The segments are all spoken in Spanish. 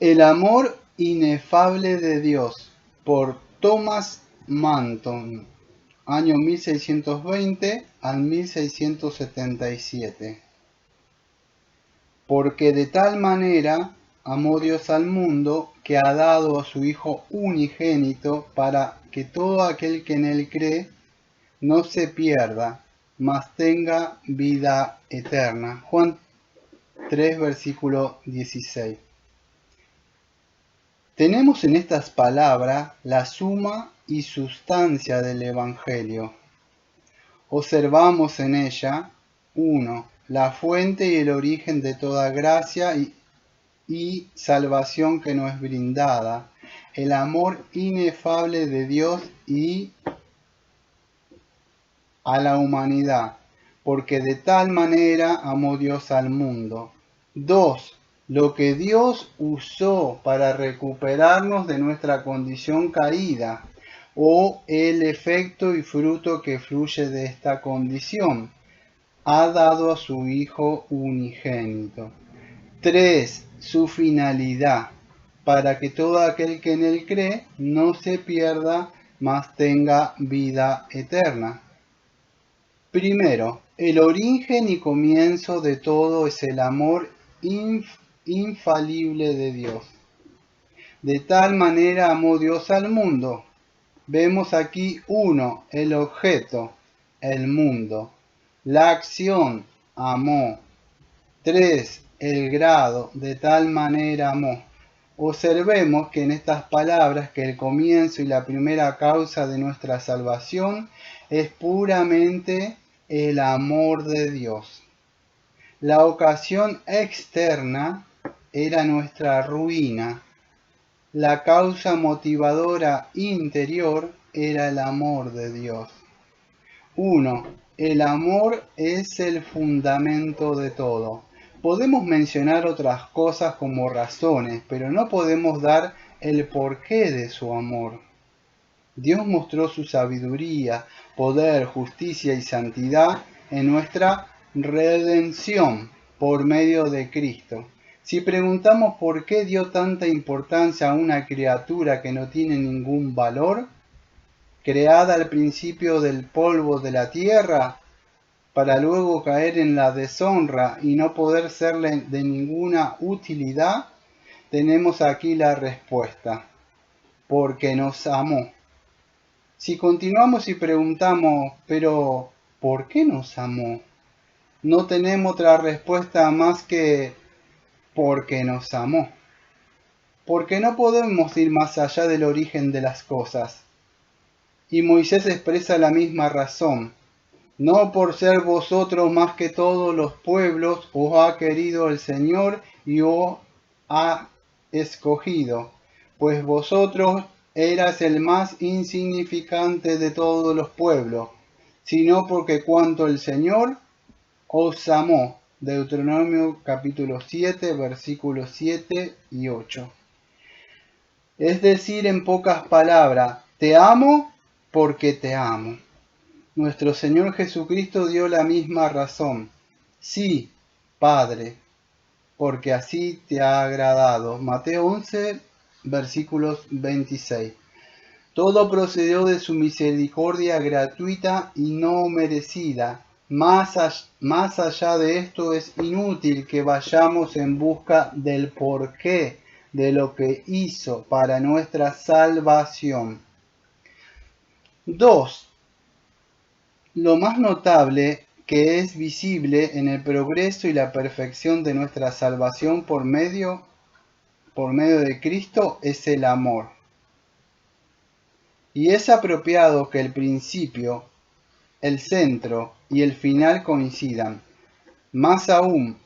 El amor inefable de Dios, por Thomas Manton, año 1620 al 1677. Porque de tal manera amó Dios al mundo, que ha dado a su Hijo unigénito, para que todo aquel que en él cree no se pierda, mas tenga vida eterna. Juan 3, versículo 16. Tenemos en estas palabras la suma y sustancia del Evangelio. Observamos en ella, 1. La fuente y el origen de toda gracia y salvación que nos es brindada, el amor inefable de Dios y a la humanidad, porque de tal manera amó Dios al mundo. 2. Lo que Dios usó para recuperarnos de nuestra condición caída, o el efecto y fruto que fluye de esta condición, ha dado a su Hijo unigénito. 3. Su finalidad, para que todo aquel que en él cree no se pierda, mas tenga vida eterna. Primero, el origen y comienzo de todo es el amor infalible de Dios. De tal manera amó Dios al mundo. Vemos aquí 1. El objeto, el mundo. La acción, amó. 3. El grado, de tal manera amó. Observemos que en estas palabras que el comienzo y la primera causa de nuestra salvación es puramente el amor de Dios. La ocasión externa era nuestra ruina. La causa motivadora interior era el amor de Dios. 1. El amor es el fundamento de todo. Podemos mencionar otras cosas como razones, pero no podemos dar el porqué de su amor. Dios mostró su sabiduría, poder, justicia y santidad en nuestra redención por medio de Cristo. Si preguntamos por qué dio tanta importancia a una criatura que no tiene ningún valor, creada al principio del polvo de la tierra, para luego caer en la deshonra y no poder serle de ninguna utilidad, tenemos aquí la respuesta: porque nos amó. Si continuamos y preguntamos, pero ¿por qué nos amó?, no tenemos otra respuesta más que porque nos amó. Porque no podemos ir más allá del origen de las cosas. Y Moisés expresa la misma razón. No por ser vosotros más que todos los pueblos os ha querido el Señor y os ha escogido, pues vosotros eras el más insignificante de todos los pueblos, sino porque cuanto el Señor os amó. Deuteronomio capítulo 7, versículos 7 y 8. Es decir, en pocas palabras, te amo porque te amo. Nuestro Señor Jesucristo dio la misma razón. Sí, Padre, porque así te ha agradado. Mateo 11, versículos 26. Todo procedió de su misericordia gratuita y no merecida. Más allá de esto es inútil que vayamos en busca del porqué de lo que hizo para nuestra salvación. 2. Lo más notable que es visible en el progreso y la perfección de nuestra salvación por medio de Cristo es el amor. Y es apropiado que el principio, el centro y el final coincidan. Más aún,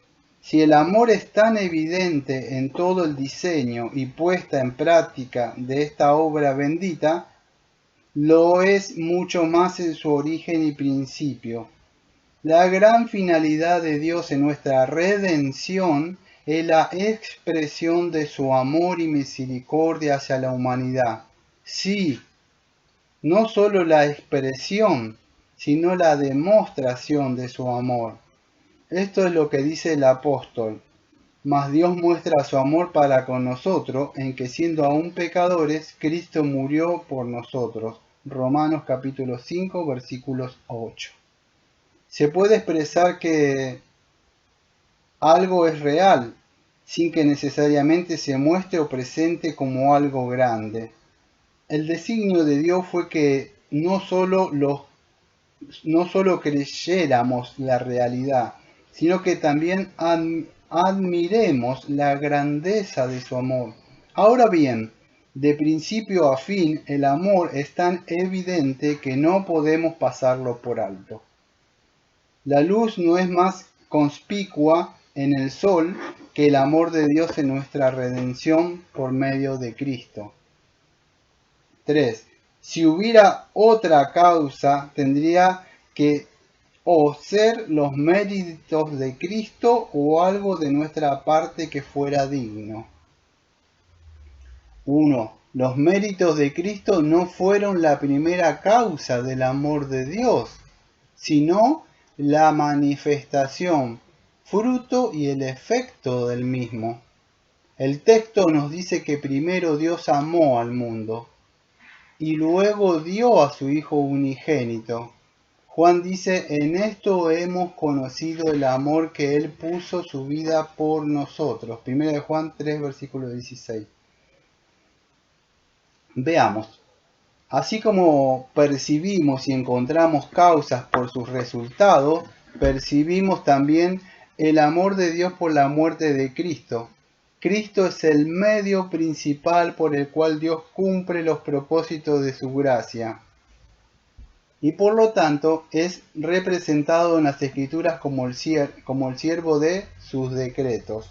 si el amor es tan evidente en todo el diseño y puesta en práctica de esta obra bendita, lo es mucho más en su origen y principio. La gran finalidad de Dios en nuestra redención es la expresión de su amor y misericordia hacia la humanidad. Sí, no solo la expresión, sino la demostración de su amor. Esto es lo que dice el apóstol. Mas Dios muestra su amor para con nosotros en que siendo aún pecadores, Cristo murió por nosotros. Romanos capítulo 5 versículos 8. Se puede expresar que algo es real, sin que necesariamente se muestre o presente como algo grande. El designio de Dios fue que no solo creyéramos la realidad, sino que también admiremos la grandeza de su amor. Ahora bien, de principio a fin, el amor es tan evidente que no podemos pasarlo por alto. La luz no es más conspicua en el sol que el amor de Dios en nuestra redención por medio de Cristo. 3. Si hubiera otra causa, tendría que o ser los méritos de Cristo o algo de nuestra parte que fuera digno. 1. Los méritos de Cristo no fueron la primera causa del amor de Dios, sino la manifestación, fruto y el efecto del mismo. El texto nos dice que primero Dios amó al mundo y luego dio a su Hijo unigénito. Juan dice, en esto hemos conocido el amor que Él puso su vida por nosotros. 1 Juan 3, versículo 16. Veamos. Así como percibimos y encontramos causas por sus resultados, percibimos también el amor de Dios por la muerte de Cristo. Cristo es el medio principal por el cual Dios cumple los propósitos de su gracia. Y por lo tanto es representado en las Escrituras como el siervo de sus decretos.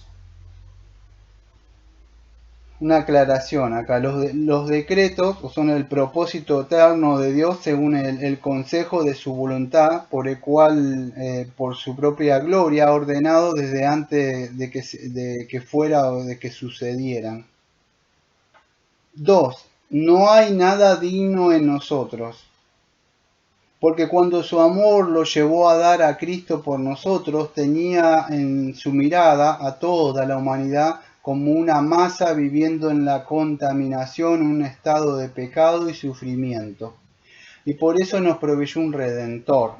Una aclaración acá, los decretos son el propósito eterno de Dios según el consejo de su voluntad, por el cual, por su propia gloria, ha ordenado desde antes de que fuera o de que sucedieran. 2. No hay nada digno en nosotros, porque cuando su amor lo llevó a dar a Cristo por nosotros, tenía en su mirada a toda la humanidad como una masa viviendo en la contaminación, un estado de pecado y sufrimiento. Y por eso nos proveyó un Redentor.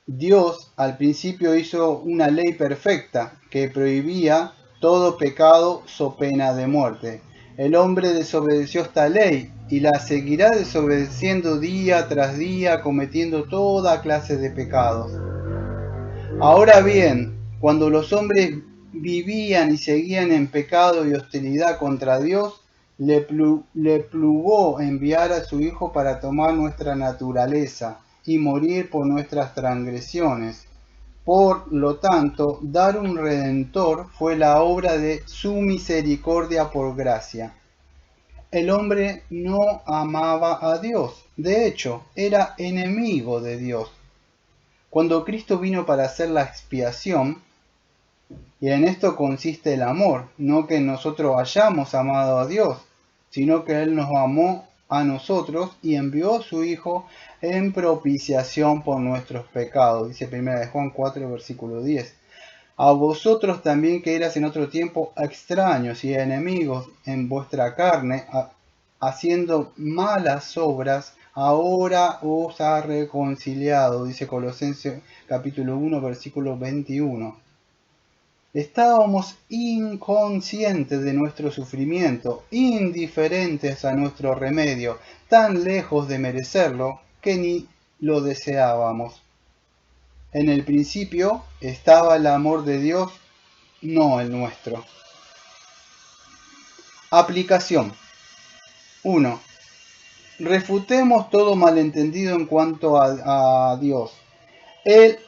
Dios al principio hizo una ley perfecta que prohibía todo pecado so pena de muerte. El hombre desobedeció esta ley y la seguirá desobedeciendo día tras día, cometiendo toda clase de pecados. Ahora bien, cuando los hombres vivían y seguían en pecado y hostilidad contra Dios, le plugó enviar a su Hijo para tomar nuestra naturaleza y morir por nuestras transgresiones. Por lo tanto, dar un redentor fue la obra de su misericordia por gracia. El hombre no amaba a Dios, de hecho, era enemigo de Dios. Cuando Cristo vino para hacer la expiación, y en esto consiste el amor, no que nosotros hayamos amado a Dios, sino que Él nos amó a nosotros y envió a su Hijo en propiciación por nuestros pecados, dice 1 Juan 4, versículo 10. A vosotros también que eras en otro tiempo extraños y enemigos en vuestra carne, haciendo malas obras, ahora os ha reconciliado, dice Colosenses capítulo 1, versículo 21. Estábamos inconscientes de nuestro sufrimiento, indiferentes a nuestro remedio, tan lejos de merecerlo que ni lo deseábamos. En el principio estaba el amor de Dios, no el nuestro. Aplicación. 1. Refutemos todo malentendido en cuanto a Dios. Él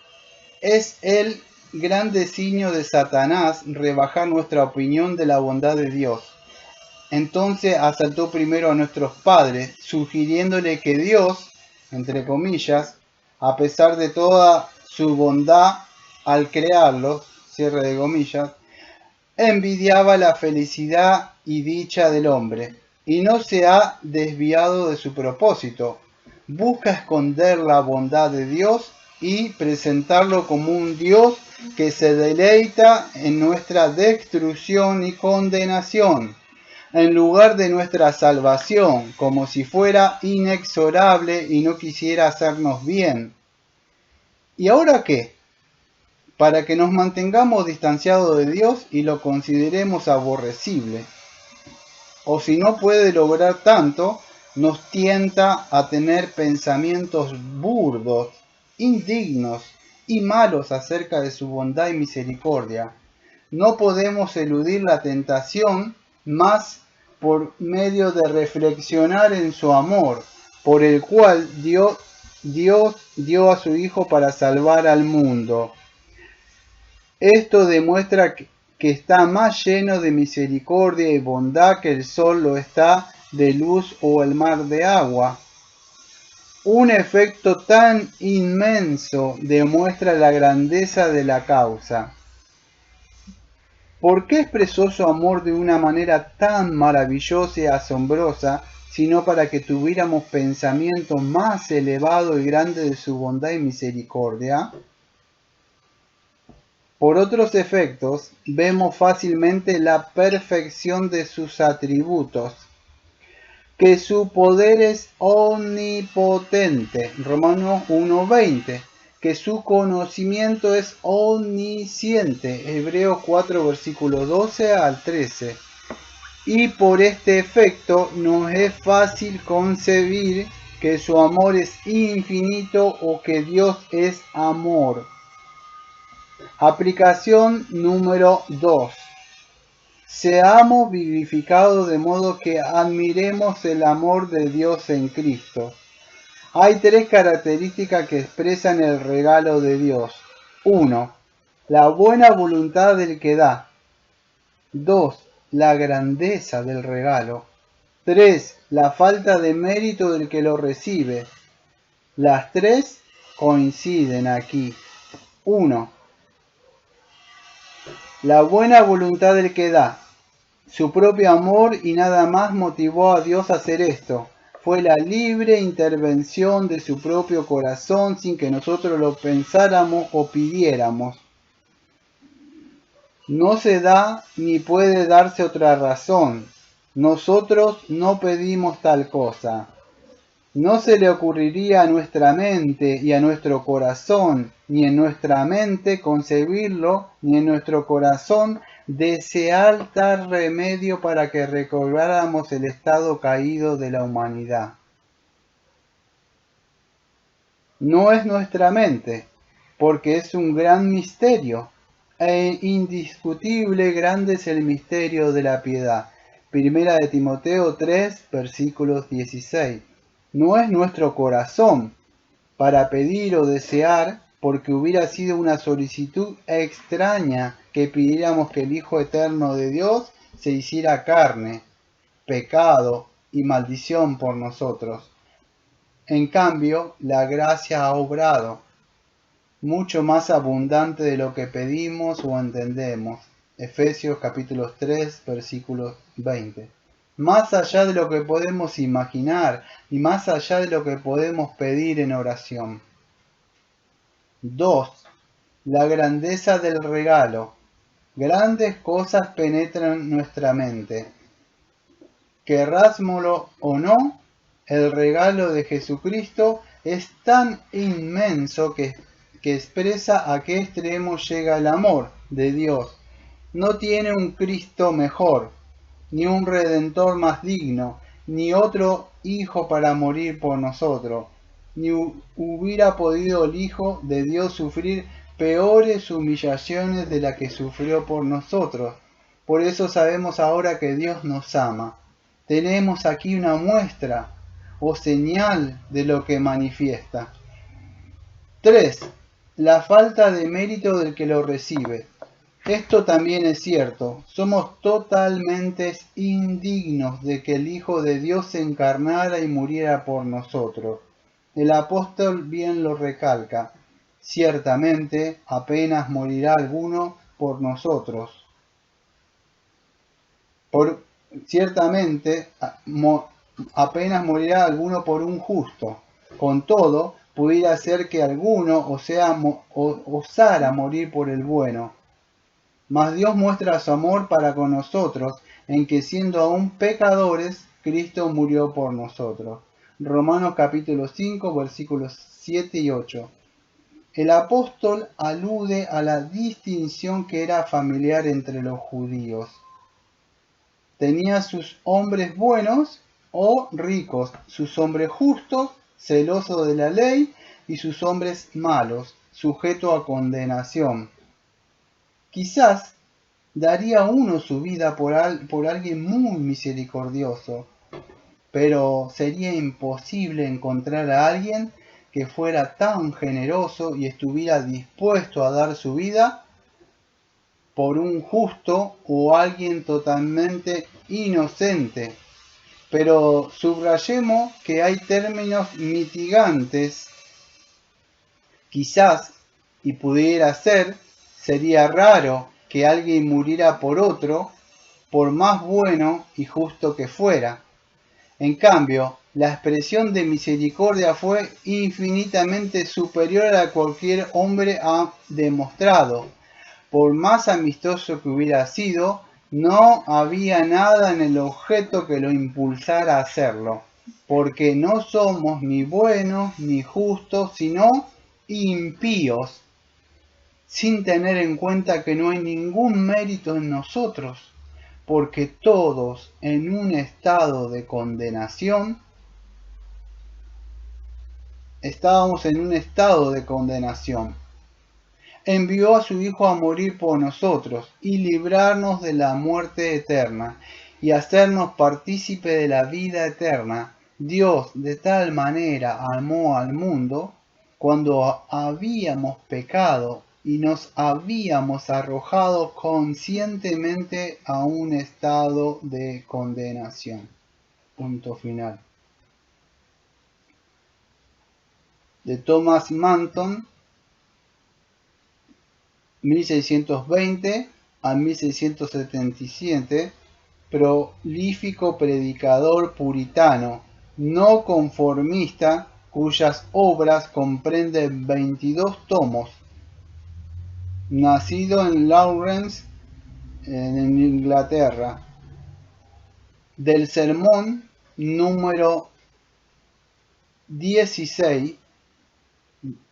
es el gran designio de Satanás rebajar nuestra opinión de la bondad de Dios. Entonces asaltó primero a nuestros padres, sugiriéndole que Dios, entre comillas, a pesar de toda su bondad al crearlos, cierre de comillas, envidiaba la felicidad y dicha del hombre, y no se ha desviado de su propósito. Busca esconder la bondad de Dios y presentarlo como un Dios que se deleita en nuestra destrucción y condenación, en lugar de nuestra salvación, como si fuera inexorable y no quisiera hacernos bien. ¿Y ahora qué? Para que nos mantengamos distanciados de Dios y lo consideremos aborrecible. O si no puede lograr tanto, nos tienta a tener pensamientos burdos, indignos y malos acerca de su bondad y misericordia. No podemos eludir la tentación más por medio de reflexionar en su amor, por el cual Dios dio a su Hijo para salvar al mundo. Esto demuestra que está más lleno de misericordia y bondad que el sol lo está de luz o el mar de agua. Un efecto tan inmenso demuestra la grandeza de la causa. ¿Por qué expresó su amor de una manera tan maravillosa y asombrosa, sino para que tuviéramos pensamiento más elevado y grande de su bondad y misericordia? Por otros efectos, vemos fácilmente la perfección de sus atributos, que su poder es omnipotente, Romanos 1:20, que su conocimiento es omnisciente, Hebreos 4, versículo 12 al 13. Y por este efecto nos es fácil concebir que su amor es infinito o que Dios es amor. Aplicación número 2. Seamos vivificados de modo que admiremos el amor de Dios en Cristo. Hay tres características que expresan el regalo de Dios. 1. La buena voluntad del que da. 2. La grandeza del regalo. 3. La falta de mérito del que lo recibe. Las tres coinciden aquí. 1. La buena voluntad del que da. Su propio amor y nada más motivó a Dios a hacer esto. Fue la libre intervención de su propio corazón sin que nosotros lo pensáramos o pidiéramos. No se da ni puede darse otra razón. Nosotros no pedimos tal cosa. No se le ocurriría a nuestra mente y a nuestro corazón, ni en nuestra mente concebirlo, ni en nuestro corazón desear tal remedio para que recobráramos el estado caído de la humanidad. No es nuestra mente, porque es un gran misterio, e indiscutible grande es el misterio de la piedad. Primera de Timoteo 3, versículos 16. No es nuestro corazón para pedir o desear, porque hubiera sido una solicitud extraña que pidiéramos que el Hijo Eterno de Dios se hiciera carne, pecado y maldición por nosotros. En cambio, la gracia ha obrado, mucho más abundante de lo que pedimos o entendemos. Efesios capítulo 3, versículos 20. Más allá de lo que podemos imaginar y más allá de lo que podemos pedir en oración. 2. La grandeza del regalo. Grandes cosas penetran nuestra mente. Querrásmoslo o no, el regalo de Jesucristo es tan inmenso que expresa a qué extremo llega el amor de Dios. No tiene un Cristo mejor, ni un Redentor más digno, ni otro Hijo para morir por nosotros, ni hubiera podido el Hijo de Dios sufrir peores humillaciones de las que sufrió por nosotros. Por eso sabemos ahora que Dios nos ama. Tenemos aquí una muestra o señal de lo que manifiesta. 3. La falta de mérito del que lo recibe. Esto también es cierto, somos totalmente indignos de que el Hijo de Dios se encarnara y muriera por nosotros. El apóstol bien lo recalca, ciertamente apenas morirá alguno por nosotros. Ciertamente apenas morirá alguno por un justo. Con todo, pudiera ser que alguno osara morir por el bueno. Mas Dios muestra su amor para con nosotros, en que siendo aún pecadores, Cristo murió por nosotros. Romanos capítulo 5, versículos 7 y 8. El apóstol alude a la distinción que era familiar entre los judíos. Tenía sus hombres buenos o ricos, sus hombres justos, celosos de la ley, y sus hombres malos, sujetos a condenación. Quizás daría uno su vida por alguien muy misericordioso, pero sería imposible encontrar a alguien que fuera tan generoso y estuviera dispuesto a dar su vida por un justo o alguien totalmente inocente. Pero subrayemos que hay términos mitigantes. Quizás, y pudiera ser, sería raro que alguien muriera por otro, por más bueno y justo que fuera. En cambio, la expresión de misericordia fue infinitamente superior a la que cualquier hombre ha demostrado. Por más amistoso que hubiera sido, no había nada en el objeto que lo impulsara a hacerlo, porque no somos ni buenos ni justos, sino impíos, sin tener en cuenta que no hay ningún mérito en nosotros, porque todos en un estado de condenación, estábamos en un estado de condenación. Envió a su Hijo a morir por nosotros y librarnos de la muerte eterna y hacernos partícipe de la vida eterna. Dios de tal manera amó al mundo cuando habíamos pecado y nos habíamos arrojado conscientemente a un estado de condenación. Punto final. De Thomas Manton, 1620 a 1677, prolífico predicador puritano, no conformista, cuyas obras comprenden 22 tomos. Nacido en Lawrence, en Inglaterra. Del sermón número 16,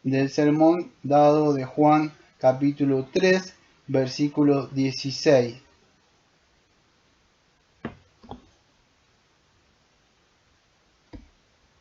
del sermón dado de Juan capítulo 3, versículo 16.